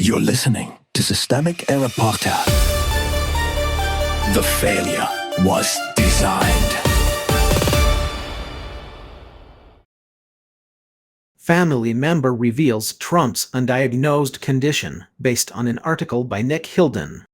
You're listening to Systemic Error Podcast. The failure was designed. Family member reveals Trump's undiagnosed condition based on an article by Nick Hilden.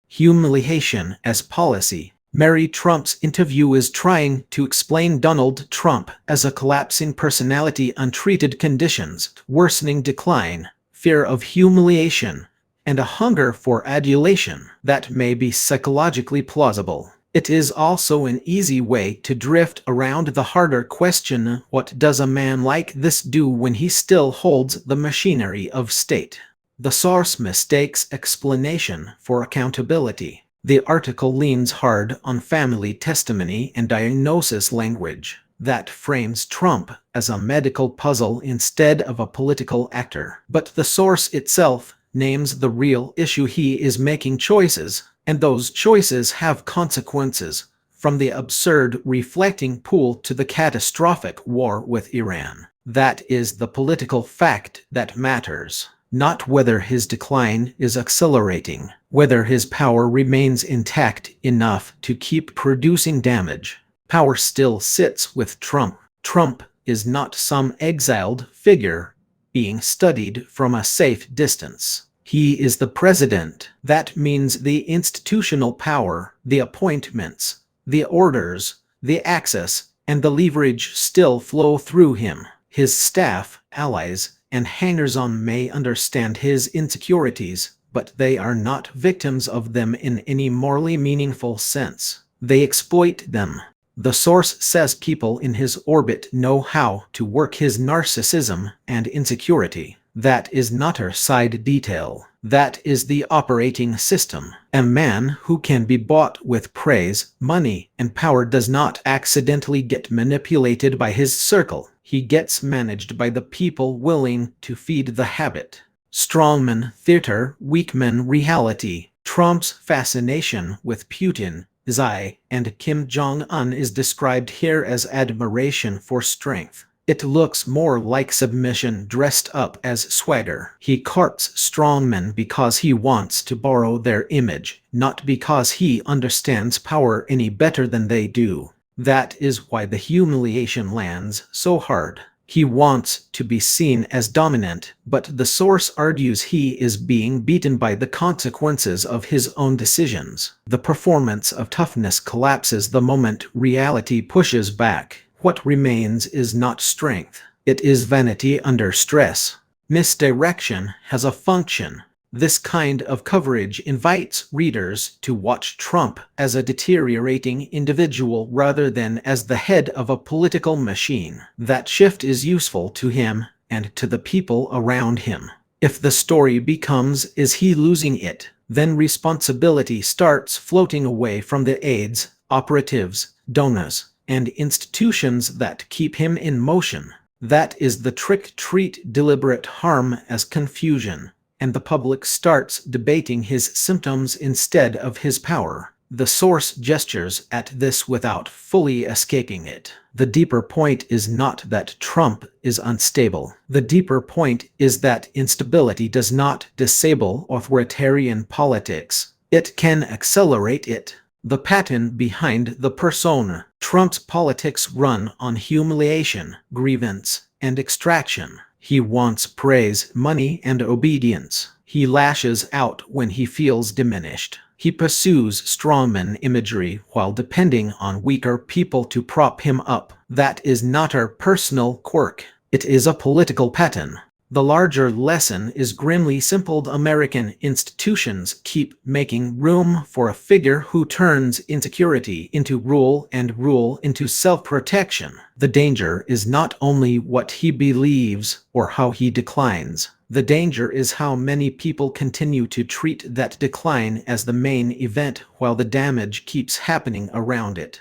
Humiliation as policy. Mary Trump's interview is trying to explain Donald Trump as a collapsing personality, untreated conditions, worsening decline, fear of humiliation, and a hunger for adulation that may be psychologically plausible. It is also an easy way to drift around the harder question: what does a man like this do when he still holds the machinery of state? The source mistakes explanation for accountability. The article leans hard on family testimony and diagnosis language that frames Trump as a medical puzzle instead of a political actor. But the source itself names the real issue: he is making choices, and those choices have consequences, from the absurd reflecting pool to the catastrophic war with Iran. That is the political fact that matters, not whether his decline is accelerating, whether his power remains intact enough to keep producing damage. Power still sits with Trump. Trump is not some exiled figure being studied from a safe distance. He is the president. That means the institutional power, the appointments, the orders, the access, and the leverage still flow through him. His staff, allies, and hangers-on may understand his insecurities, but they are not victims of them in any morally meaningful sense. They exploit them. The source says people in his orbit know how to work his narcissism and insecurity. That is not a side detail. That is the operating system. A man who can be bought with praise, money, and power does not accidentally get manipulated by his circle. He gets managed by the people willing to feed the habit. Strongman theater, weakman reality. Trump's fascination with Putin, Xi, and Kim Jong-un is described here as admiration for strength. It looks more like submission dressed up as swagger. He courts strongmen because he wants to borrow their image, not because he understands power any better than they do. That is why the humiliation lands so hard. He wants to be seen as dominant, but the source argues he is being beaten by the consequences of his own decisions. The performance of toughness collapses the moment reality pushes back. What remains is not strength. It is vanity under stress. Misdirection has a function. This kind of coverage invites readers to watch Trump as a deteriorating individual rather than as the head of a political machine. That shift is useful to him and to the people around him. If the story becomes "is he losing it?", then responsibility starts floating away from the aides, operatives, donors, and institutions that keep him in motion. That is the trick. Treat deliberate harm as confusion, and the public starts debating his symptoms instead of his power. The source gestures at this without fully escaping it. The deeper point is not that Trump is unstable. The deeper point is that instability does not disable authoritarian politics. It can accelerate it. The pattern behind the persona. Trump's politics run on humiliation, grievance, and extraction. He wants praise, money, and obedience. He lashes out when he feels diminished. He pursues strongman imagery while depending on weaker people to prop him up. That is not a personal quirk. It is a political pattern. The larger lesson is grimly simple. American institutions keep making room for a figure who turns insecurity into rule and rule into self-protection. The danger is not only what he believes or how he declines. The danger is how many people continue to treat that decline as the main event while the damage keeps happening around it.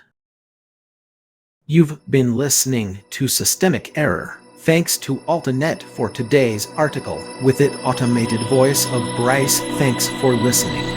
You've been listening to Systemic Error. Thanks to Altanet for today's article, with its automated voice of Bryce. Thanks for listening.